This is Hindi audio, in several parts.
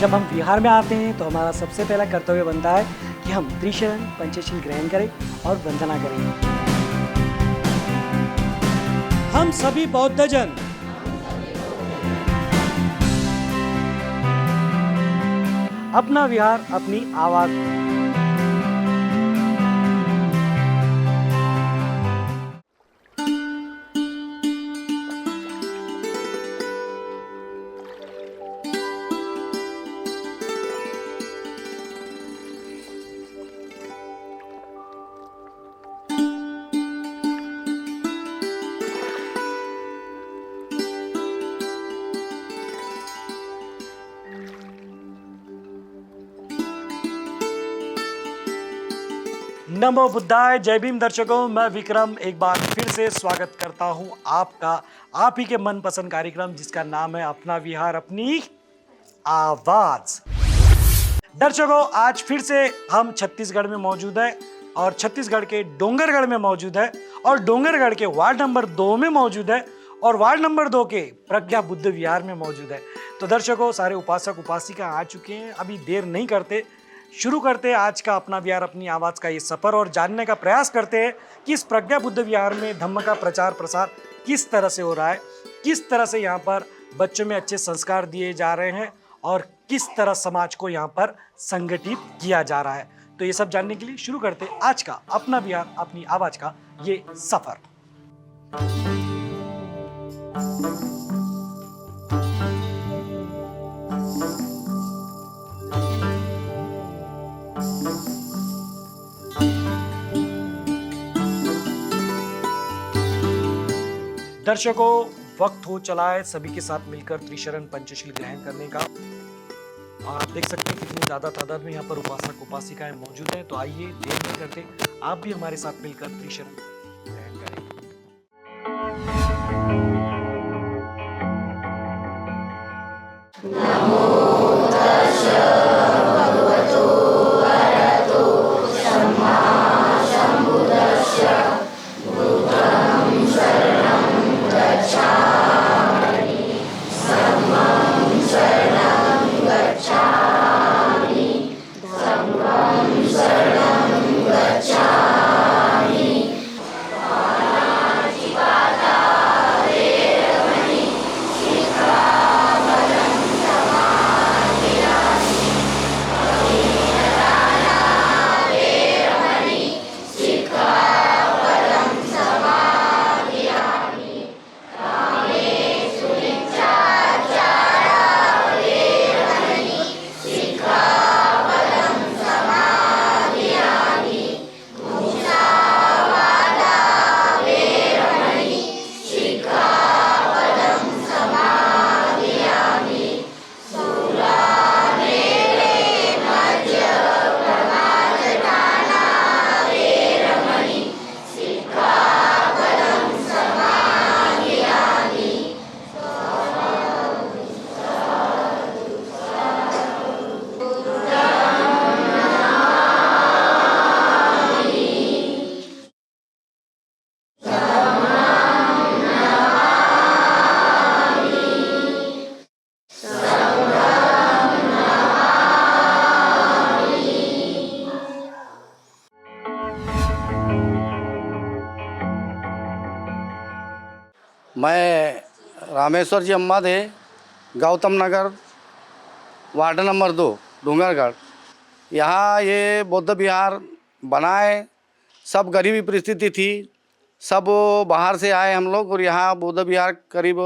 जब हम विहार में आते हैं तो हमारा सबसे पहला कर्तव्य बनता है कि हम त्रिशरण पंचशील ग्रहण करें और वंदना करें। हम सभी बौद्धजन अपना विहार अपनी आवाज नमो बुद्धाय। जय भीम दर्शकों, मैं विक्रम एक बार फिर से स्वागत करता हूं आपका आप ही के मनपसंद कार्यक्रम जिसका नाम है अपना विहार अपनी आवाज। दर्शकों, आज फिर से हम छत्तीसगढ़ में मौजूद है और छत्तीसगढ़ के डोंगरगढ़ में मौजूद है और डोंगरगढ़ के वार्ड नंबर 2 में मौजूद है और वार्ड नंबर 2 के प्रज्ञा बुद्ध विहार में मौजूद है। तो दर्शकों, सारे उपासक उपासिका आ चुके हैं। अभी देर नहीं करते, शुरू करते हैं आज का अपना विहार अपनी आवाज़ का ये सफ़र और जानने का प्रयास करते हैं कि इस प्रज्ञा बुद्ध विहार में धम्म का प्रचार प्रसार किस तरह से हो रहा है, किस तरह से यहाँ पर बच्चों में अच्छे संस्कार दिए जा रहे हैं और किस तरह समाज को यहाँ पर संगठित किया जा रहा है। तो ये सब जानने के लिए शुरू करते हैं आज का अपना विहार अपनी आवाज़ का ये सफ़र। दर्शकों, वक्त हो चला है सभी के साथ मिलकर त्रिशरण पंचशील ग्रहण करने का। और आप देख सकते हैं कितनी ज्यादा तादाद में यहाँ पर उपासक उपासिकाएं मौजूद हैं। तो आइए देर नहीं करते, आप भी हमारे साथ मिलकर त्रिशरण ग्रहण करें। मैं रामेश्वर जी अम्मा दे गौतम नगर वार्ड नंबर 2 डोंगरगढ़। यहाँ ये बौद्ध विहार बनाए, सब गरीबी परिस्थिति थी, सब बाहर से आए हम लोग और यहाँ बौद्ध विहार करीब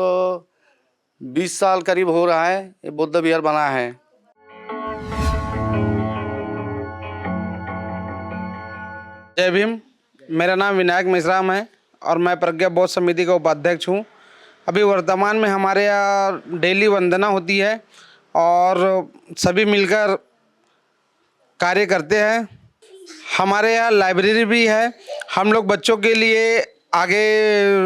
20 साल करीब हो रहा है ये बौद्ध विहार बना है। जय भीम। मेरा नाम विनायक मिश्राम है और मैं प्रज्ञा बौद्ध समिति का उपाध्यक्ष हूँ। अभी वर्तमान में हमारे यहाँ डेली वंदना होती है और सभी मिलकर कार्य करते हैं। हमारे यहाँ लाइब्रेरी भी है। हम लोग बच्चों के लिए आगे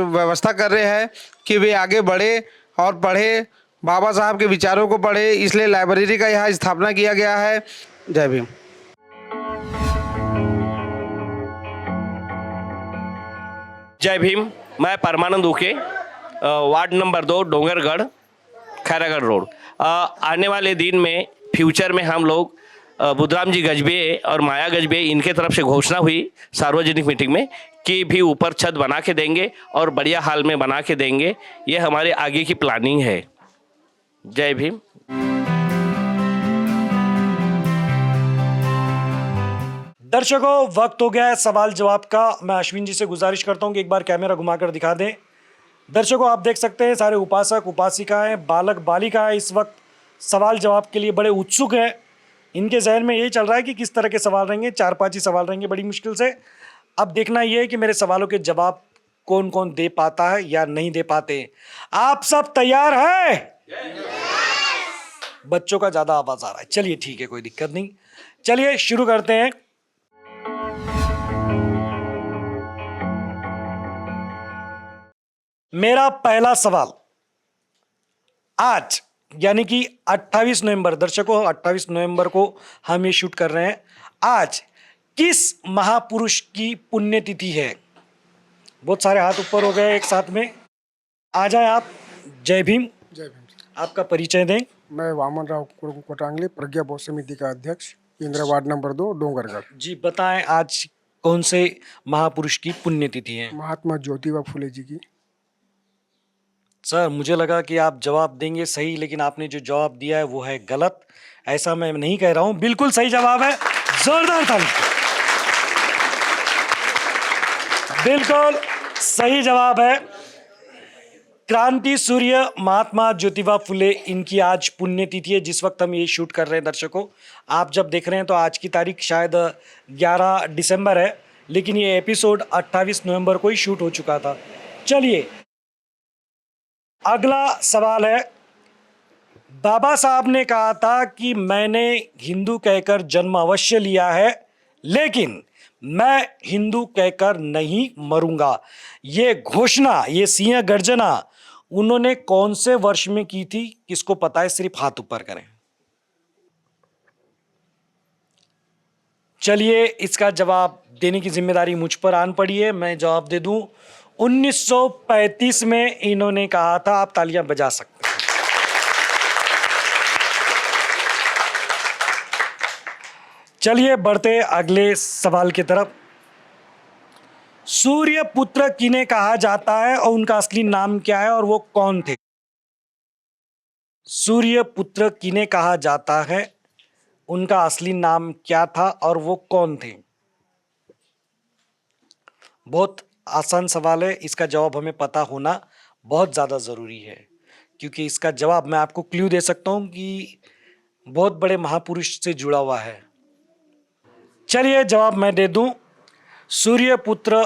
व्यवस्था कर रहे हैं कि वे आगे बढ़े और पढ़े, बाबा साहब के विचारों को पढ़े, इसलिए लाइब्रेरी का यहाँ स्थापना किया गया है। जय भीम। जय भीम। मैं परमानंद उके, ward number 2 Dongargarh Khairagarh road. आने वाले दिन में फ्यूचर में हम लोग बुद्धराम जी गजबे और माया गजबे इनके तरफ से घोषणा हुई सार्वजनिक मीटिंग में कि भी ऊपर छत बना के देंगे और बढ़िया हाल में बना के देंगे। ये हमारे आगे की प्लानिंग है। जय भीम। दर्शकों, वक्त हो गया है सवाल जवाब का। मैं अश्विन जी से गुजारिश करता हूं कि एक बार कैमरा घुमाकर दिखा दें। दर्शकों, आप देख सकते हैं सारे उपासक उपासिकाएं बालक बालिकाएं इस वक्त सवाल जवाब के लिए बड़े उत्सुक हैं। इनके जहन में यही चल रहा है कि किस तरह के सवाल रहेंगे। 4-5 ही सवाल रहेंगे बड़ी मुश्किल से। अब देखना यह है कि मेरे सवालों के जवाब कौन कौन दे पाता है या नहीं दे पाते। आप सब तैयार हैं? बच्चों का ज्यादा आवाज आ रहा है। चलिए ठीक है, कोई दिक्कत नहीं। चलिए शुरू करते हैं। मेरा पहला सवाल, आज यानी कि 28 नवंबर, दर्शकों 28 नवंबर को हम ये शूट कर रहे हैं। आज किस महापुरुष की पुण्यतिथि है? बहुत सारे हाथ ऊपर हो गए एक साथ में। आ जाए आप। जय भीम। जय भीम। आपका परिचय दें। मैं वामन राव कोटांगले, प्रज्ञा बौद्ध समिति का अध्यक्ष, इंदिरा वार्ड नंबर 2, डोंगरगढ़। जी बताएं, आज कौन से महापुरुष की पुण्यतिथि है? महात्मा ज्योतिबा फुले जी की। सर, मुझे लगा कि आप जवाब देंगे सही, लेकिन आपने जो जवाब दिया है वो है गलत। ऐसा मैं नहीं कह रहा हूं, बिल्कुल सही जवाब है। जोरदार ताली। बिल्कुल सही जवाब है। क्रांति सूर्य महात्मा ज्योतिबा फुले, इनकी आज पुण्यतिथि है जिस वक्त हम ये शूट कर रहे हैं। दर्शकों, आप जब देख रहे हैं तो आज की तारीख शायद 11 दिसंबर है, लेकिन ये एपिसोड 28 नवंबर को ही शूट हो चुका था। चलिए अगला सवाल है। बाबा साहब ने कहा था कि मैंने हिंदू कहकर जन्म अवश्य लिया है, लेकिन मैं हिंदू कहकर नहीं मरूंगा। ये घोषणा, ये सिंह गर्जना उन्होंने कौन से वर्ष में की थी? किसको पता है? सिर्फ हाथ ऊपर करें। चलिए, इसका जवाब देने की जिम्मेदारी मुझ पर आन पड़ी है। मैं जवाब दे दूं, 1935 में इन्होंने कहा था। आप तालियां बजा सकते हैं। चलिए बढ़ते अगले सवाल की तरफ। सूर्य पुत्र किन्हें कहा जाता है और उनका असली नाम क्या है और वो कौन थे? सूर्य पुत्र किन्हें कहा जाता है, उनका असली नाम क्या था और वो कौन थे? बहुत आसान सवाल है। इसका जवाब हमें पता होना बहुत ज़्यादा ज़रूरी है, क्योंकि इसका जवाब मैं आपको क्लू दे सकता हूं कि बहुत बड़े महापुरुष से जुड़ा हुआ है। चलिए जवाब मैं दे दूं, सूर्यपुत्र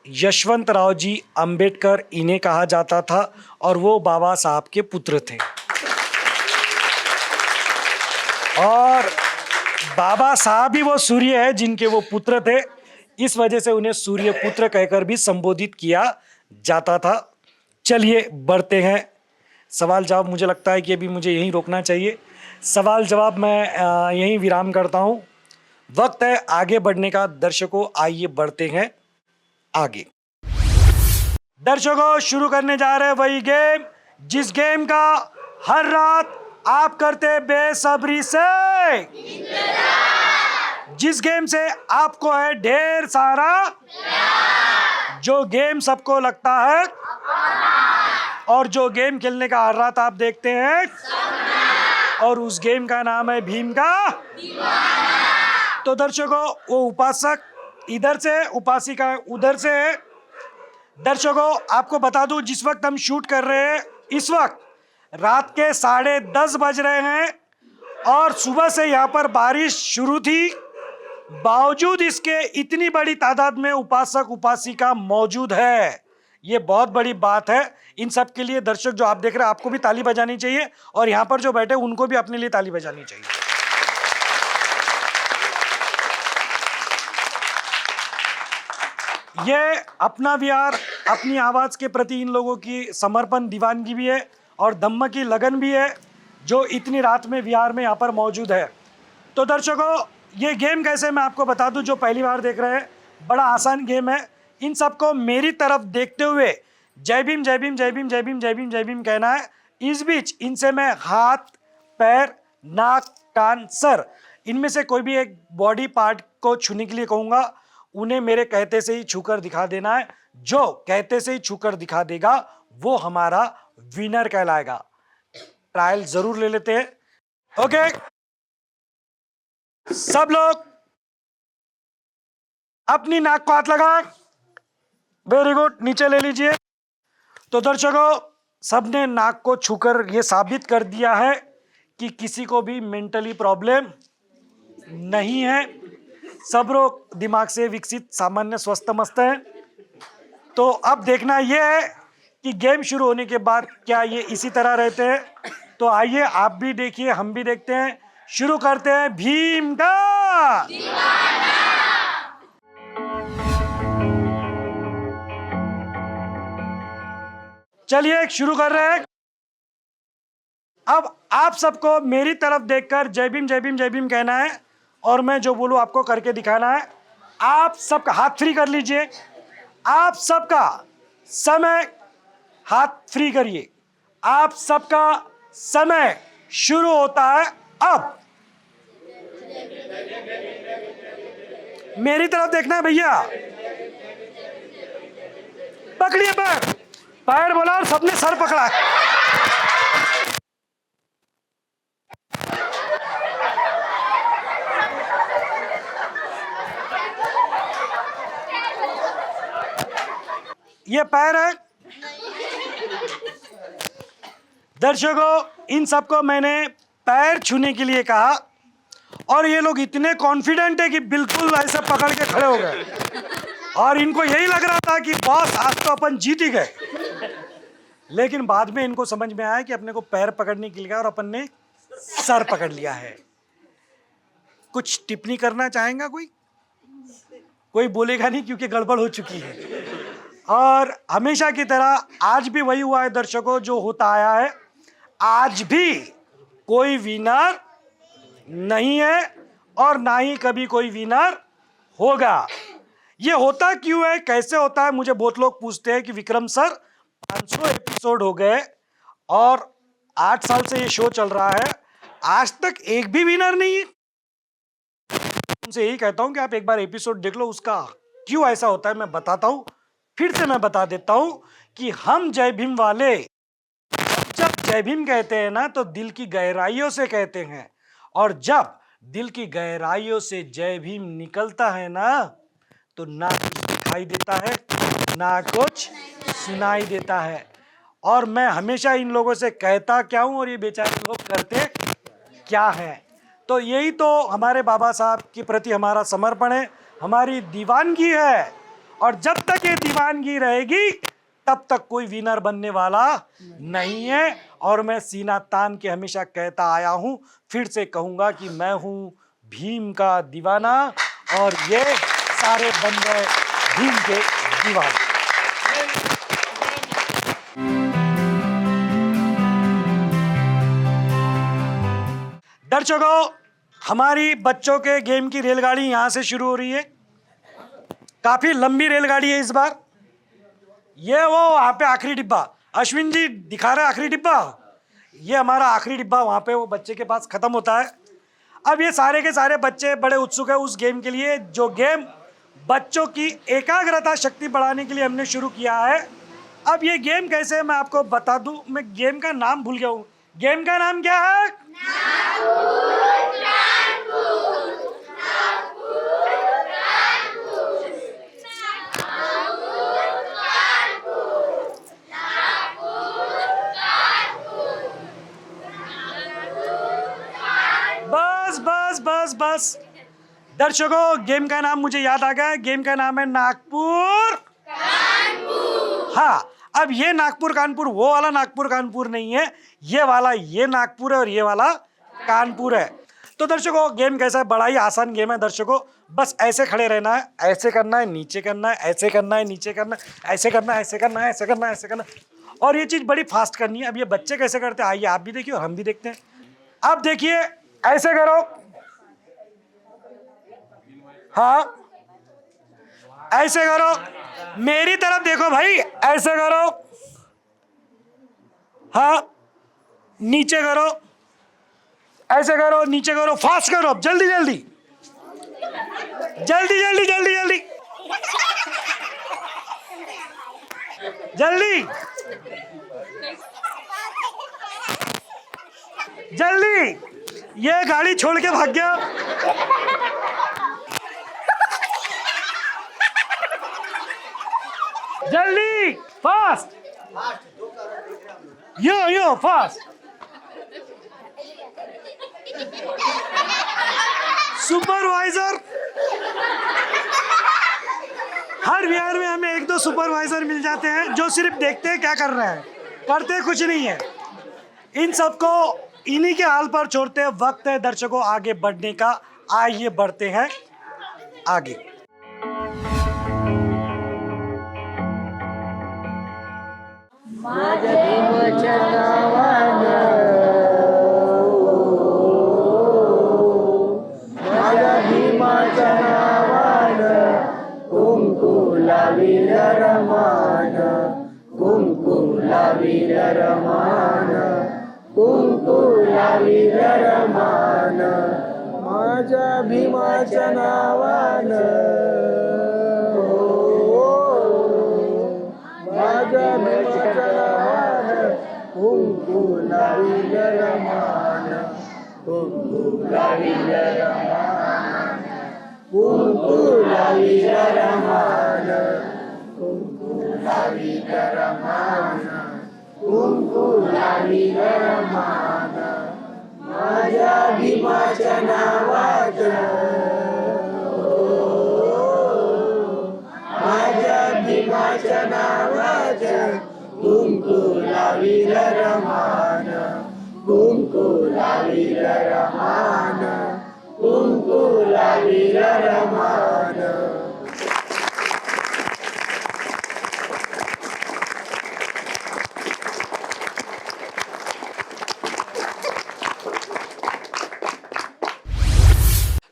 यशवंतराव जी अंबेडकर इन्हें कहा जाता था और वो बाबा साहब के पुत्र थे। और बाबा साहब ही वो सूर्य है जिनके वो पुत्र थे, इस वजह से उन्हें सूर्य पुत्र कहकर भी संबोधित किया जाता था। चलिए बढ़ते हैं सवाल जवाब। मुझे लगता है कि अभी मुझे यहीं रोकना चाहिए। सवाल जवाब मैं यहीं विराम करता हूं। वक्त है आगे बढ़ने का। दर्शकों आइए बढ़ते हैं आगे। दर्शकों, शुरू करने जा रहे हैं वही गेम जिस गेम का हर रात आप करते बेसब्री से, जिस गेम से आपको है ढेर सारा, जो गेम सबको लगता है और जो गेम खेलने का हर रात आप देखते हैं, और उस गेम का नाम है भीम का दीवाना। तो दर्शकों, वो उपासक इधर से, उपासिका उधर से। दर्शकों आपको बता दूं, जिस वक्त हम शूट कर रहे हैं इस वक्त रात के 10:30 बज रहे हैं और सुबह से यहाँ पर बारिश शुरू थी। बावजूद इसके इतनी बड़ी तादाद में उपासक उपासिका मौजूद है, ये बहुत बड़ी बात है। इन सब के लिए दर्शक जो आप देख रहे हैं, आपको भी ताली बजानी चाहिए और यहाँ पर जो बैठे उनको भी अपने लिए ताली बजानी चाहिए। ये अपना विहार, अपनी आवाज के प्रति इन लोगों की समर्पण दीवानगी भी है और दम्म की लगन भी है, जो इतनी रात में विहार में यहाँ पर मौजूद है। तो दर्शकों, ये गेम कैसे मैं आपको बता दूं, जो पहली बार देख रहे हैं, बड़ा आसान गेम है। इन सबको मेरी तरफ देखते हुए जय भीम जय भीम जय भीम जय भीम जय भीम जय भीम कहना है। इस बीच इनसे मैं हाथ, पैर, नाक, कान, सर, इनमें से कोई भी एक बॉडी पार्ट को छूने के लिए कहूंगा, उन्हें मेरे कहते से ही छूकर दिखा देना है। जो कहते से ही छूकर दिखा देगा वो हमारा विनर कहलाएगा। ट्रायल जरूर ले लेते हैं। ओके, सब लोग अपनी नाक को हाथ लगाएं। वेरी गुड, नीचे ले लीजिए। तो दर्शकों, सबने नाक को छूकर यह साबित कर दिया है कि किसी को भी मेंटली प्रॉब्लम नहीं है। सब लोग दिमाग से विकसित, सामान्य, स्वस्थ मस्त हैं। तो अब देखना यह है कि गेम शुरू होने के बाद क्या ये इसी तरह रहते हैं। तो आइए, आप भी देखिए, हम भी देखते हैं। शुरू करते हैं भीम का चलिए शुरू कर रहे हैं। अब आप सबको मेरी तरफ देखकर जय भीम जय भीम जय भीम कहना है और मैं जो बोलूं आपको करके दिखाना है। आप सबका हाथ फ्री कर लीजिए। आप सबका समय, हाथ फ्री करिए। आप सबका समय शुरू होता है अब। मेरी तरफ देखना है भैया। पकड़िए पैर, पैर बोला और सबने सर पकड़ा है। ये पैर है। दर्शकों, इन सबको मैंने पैर छूने के लिए कहा और ये लोग इतने कॉन्फिडेंट है कि बिल्कुल ऐसे पकड़ के खड़े हो गए और इनको यही लग रहा था कि बॉस आज तो अपन जीत ही गए। लेकिन बाद में इनको समझ में आया कि अपने को पैर पकड़ने के लिए और अपन ने सर पकड़ लिया है। कुछ टिप्पणी करना चाहेगा कोई? कोई बोलेगा नहीं क्योंकि गड़बड़ हो चुकी है। और हमेशा की तरह आज भी वही हुआ है दर्शकों, जो होता आया है। आज भी कोई विनर नहीं है और ना ही कभी कोई विनर होगा। ये होता क्यों है, कैसे होता है? मुझे बहुत लोग पूछते हैं कि विक्रम सर 500 एपिसोड हो गए और 8 साल से ये शो चल रहा है, आज तक एक भी विनर नहीं है। उनसे यही कहता हूं कि आप एक बार एपिसोड देख लो, उसका क्यों ऐसा होता है मैं बताता हूं। फिर से मैं बता देता हूं कि हम जय भीम वाले जब जय भीम कहते हैं ना तो दिल की गहराइयों से कहते हैं, और जब दिल की गहराइयों से जय भीम निकलता है ना तो ना कुछ दिखाई देता है ना कुछ सुनाई देता है। और मैं हमेशा इन लोगों से कहता क्या हूं और ये बेचारे लोग करते क्या हैं। तो यही तो हमारे बाबा साहब के प्रति हमारा समर्पण है, हमारी दीवानगी है। और जब तक ये दीवानगी रहेगी तब तक कोई विनर बनने वाला नहीं है। और मैं सीना तान के हमेशा कहता आया हूं, फिर से कहूंगा कि मैं हूं भीम का दीवाना और ये सारे बन गए भीम के दीवाने। दर्शकों, हमारी बच्चों के गेम की रेलगाड़ी यहां से शुरू हो रही है। काफी लंबी रेलगाड़ी है इस बार। ये वो वहां पे आखिरी डिब्बा, अश्विन जी दिखा रहे आखिरी डिब्बा, ये हमारा आखिरी डिब्बा वहां पे वो बच्चे के पास खत्म होता है। अब ये सारे के सारे बच्चे बड़े उत्सुक है उस गेम के लिए, जो गेम बच्चों की एकाग्रता शक्ति बढ़ाने के लिए हमने शुरू किया है। अब ये गेम कैसे है मैं आपको बता दूं, मैं गेम का नाम भूल गया हूं। गेम का नाम क्या है? बस बस बस बस दर्शकों, गेम का नाम मुझे याद आ गया। गेम का नाम है नागपुर हाँ, अब ये नागपुर कानपुर वो वाला नागपुर कानपुर नहीं है, ये वाला ये नागपुर है और ये वाला कानपुर है। तो दर्शकों, गेम कैसा है? बड़ा ही आसान गेम है दर्शकों। बस ऐसे खड़े रहना है, ऐसे करना है, नीचे करना है, ऐसे करना है, नीचे करना है, ऐसे करना है, ऐसे करना है, ऐसे करना है, ऐसे करना है। और ये चीज बड़ी फास्ट करनी है। अब ये बच्चे कैसे करते हैं आइए आप भी देखिए और हम भी देखते हैं। अब देखिए, ऐसे करो, हाँ ऐसे करो, मेरी तरफ देखो भाई, ऐसे करो, हाँ नीचे करो, ऐसे करो, नीचे करो, फास्ट करो, अब जल्दी जल्दी जल्दी जल्दी जल्दी जल्दी जल्दी जल्दी। ये गाड़ी छोड़ के भाग गया। जल्दी, फास्ट, यो फास्ट। सुपरवाइजर, हर विहार में हमें एक दो सुपरवाइजर मिल जाते हैं जो सिर्फ देखते हैं क्या कर रहे हैं, करते कुछ नहीं है। इन सबको इन्हीं के हाल पर छोड़ते हैं। वक्त है दर्शकों आगे बढ़ने का। आइए बढ़ते हैं आगे। माझ्या भीमाच्या नावान, माझ्या भीमाच्या नावान कुंकू लावील रमान, कुंकू लावील रमान, कुंकू लावील रमान, कुंकू लावील रमान, कुंकू लावील रमान, माझ्या भीमाच्या नावात, माझ्या भीमाच्या नावात कुंकू लावील रमान, कुंकू लावील रमान, कुंकू लावील रमान।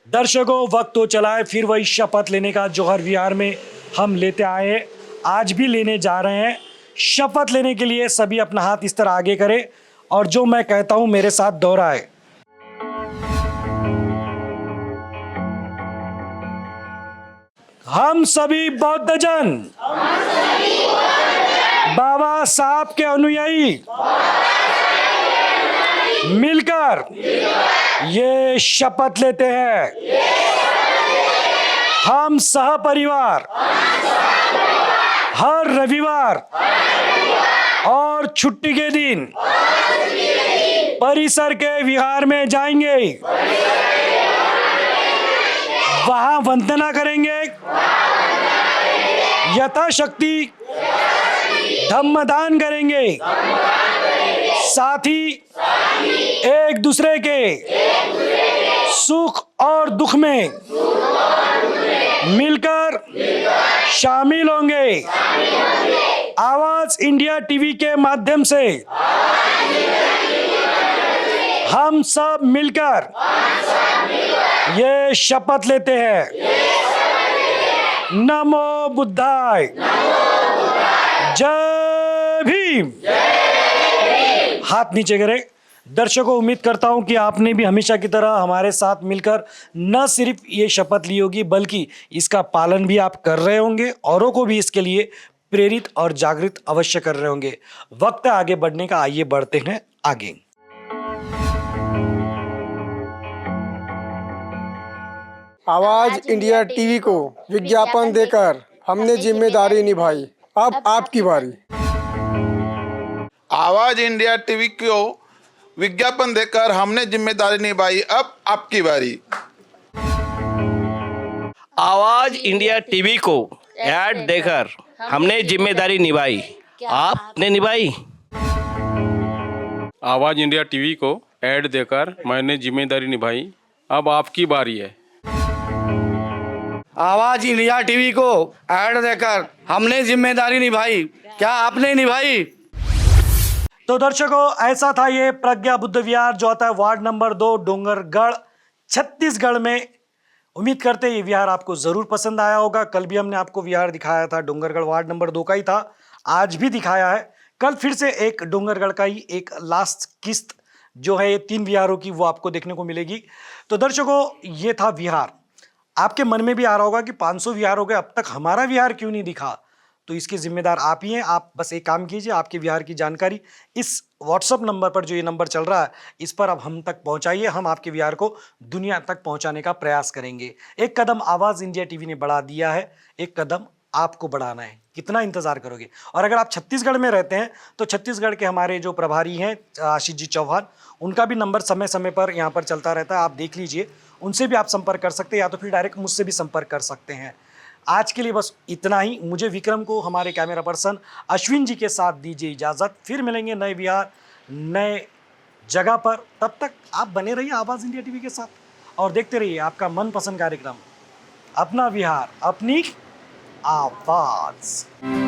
दर्शकों वक्त तो चला है फिर वही शपथ लेने का जो हर विहार में हम लेते आए हैं, आज भी लेने जा रहे हैं। शपथ लेने के लिए सभी अपना हाथ इस तरह आगे करें और जो मैं कहता हूं मेरे साथ दोहराए। हम सभी बौद्ध जन बाबा साहब के अनुयायी मिलकर ये शपथ लेते हैं, हम सह परिवार हर रविवार और छुट्टी के दिन परिसर के विहार में जाएंगे, वहां वंदना करेंगे, यथाशक्ति धम्मदान करेंगे, साथ ही एक दूसरे के सुख और दुख में मिलकर शामिल होंगे। आवाज इंडिया टीवी के माध्यम से हम सब मिलकर ये शपथ लेते हैं। नमो बुद्धाय, जय भीम। हाथ नीचे करें। दर्शकों उम्मीद करता हूं कि आपने भी हमेशा की तरह हमारे साथ मिलकर न सिर्फ ये शपथ ली होगी बल्कि इसका पालन भी आप कर रहे होंगे, औरों को भी इसके लिए प्रेरित और जागृत अवश्य कर रहे होंगे। वक्त है आगे बढ़ने का, आइए बढ़ते हैं आगे। आवाज इंडिया टीवी को विज्ञापन देकर हमने जिम्मेदारी निभाई, अब आपकी बारी। आवाज इंडिया टीवी को विज्ञापन देकर हमने जिम्मेदारी निभाई, अब आपकी बारी। आवाज इंडिया टीवी को ऐड देकर हमने जिम्मेदारी निभाई, आपने निभाई। आवाज़ इंडिया टीवी को ऐड देकर मैंने जिम्मेदारी निभाई, अब आपकी बारी है। आवाज इंडिया टीवी को ऐड देकर हमने जिम्मेदारी निभाई, क्या आपने निभाई? तो दर्शकों ऐसा था ये प्रज्ञा बुद्ध विहार जो आता है वार्ड नंबर 2 डोंगरगढ़ छत्तीसगढ़ में। उम्मीद करते हैं ये विहार आपको जरूर पसंद आया होगा। कल भी हमने आपको विहार दिखाया था, डोंगरगढ़ वार्ड नंबर 2 का ही था, आज भी दिखाया है। कल फिर से एक डोंगरगढ़ का ही एक लास्ट किस्त जो है ये 3 विहारों की वो आपको देखने को मिलेगी। तो दर्शकों, ये था विहार। आपके मन में भी आ रहा होगा कि 500 विहार हो गए, अब तक हमारा विहार क्यों नहीं दिखा? तो इसके जिम्मेदार आप ही हैं। आप बस एक काम कीजिए, आपके विहार की जानकारी इस व्हाट्सअप नंबर पर, जो ये नंबर चल रहा है, इस पर आप हम तक पहुंचाइए। हम आपके विहार को दुनिया तक पहुंचाने का प्रयास करेंगे। एक कदम आवाज़ इंडिया टीवी ने बढ़ा दिया है, एक कदम आपको बढ़ाना है। कितना इंतजार करोगे? और अगर आप छत्तीसगढ़ में रहते हैं तो छत्तीसगढ़ के हमारे जो प्रभारी हैं आशीष जी चौहान, उनका भी नंबर समय समय पर यहाँ पर चलता रहता है, आप देख लीजिए, उनसे भी आप संपर्क कर सकते हैं, या तो फिर डायरेक्ट मुझसे भी संपर्क कर सकते हैं। आज के लिए बस इतना ही। मुझे विक्रम को हमारे कैमरा पर्सन अश्विन जी के साथ दीजिए इजाज़त। फिर मिलेंगे नए विहार, नए जगह पर। तब तक आप बने रहिए आवाज़ इंडिया टीवी के साथ और देखते रहिए आपका मनपसंद कार्यक्रम अपना विहार अपनी आवाज़।